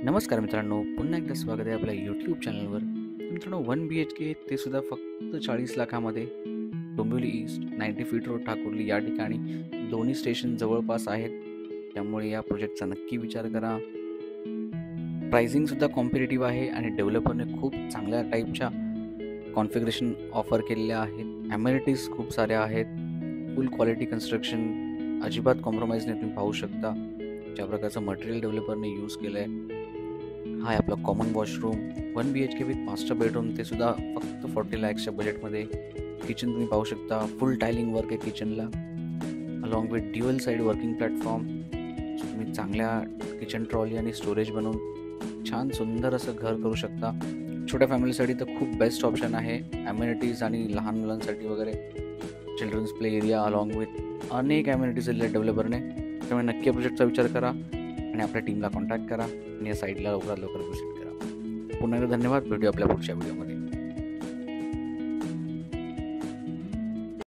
नमस्कार मित्रांनो, पुन्हा एकदा स्वागत आहे आपल्या यूट्यूब चॅनलवर. मित्रांनो, 1 BHK ते सुद्धा फक्त 40 लाखामध्ये Dombivli east 90 feet road Thakurli या ठिकाणी दोन्ही स्टेशन जवळपास आहेत. त्यामुळे या प्रोजेक्टचा नक्की विचार करा. प्राइसिंगसुद्धा कॉम्पिटिटिव्ह आहे आणि डेव्हलपरने खूप चांगल्या टाईपच्या कॉन्फिगरेशन ऑफर केलेल्या आहेत. ॲम्युनिटीज खूप साऱ्या आहेत. फुल क्वालिटी कन्स्ट्रक्शन, अजिबात कॉम्प्रोमाइज नाही. तुम्ही पाहू शकता ज्या प्रकारचं मटेरियल डेव्हलपरने यूज केलं आहे. हा आहे आपला common washroom. 1 BHK with master bedroom, ते सुद्धा फक्त 40 लॅक्सच्या बजेटमध्ये. किचन तुम्ही पाहू शकता, फुल टायलिंग वर्क आहे किचनला, along with dual side working platform. तुम्ही चांगल्या किचन ट्रॉली आणि स्टोरेज बनवून छान सुंदर असं घर करू शकता. छोट्या फॅमिलीसाठी तर खूप बेस्ट ऑप्शन आहे. ॲम्युनिटीज आणि लहान मुलांसाठी वगैरे children's play area along with अनेक ॲम्युनिटीज दिलेल्या डेव्हलपरने. त्यामुळे नक्की प्रोजेक्टचा विचार करा आणि आपल्या टीमला कॉन्टॅक्ट करा आणि या साईटला लवकरात लवकर व्हिजिट करा. पुन्हा एकदा धन्यवाद. भेटूया आपल्या पुढच्या व्हिडिओमध्ये.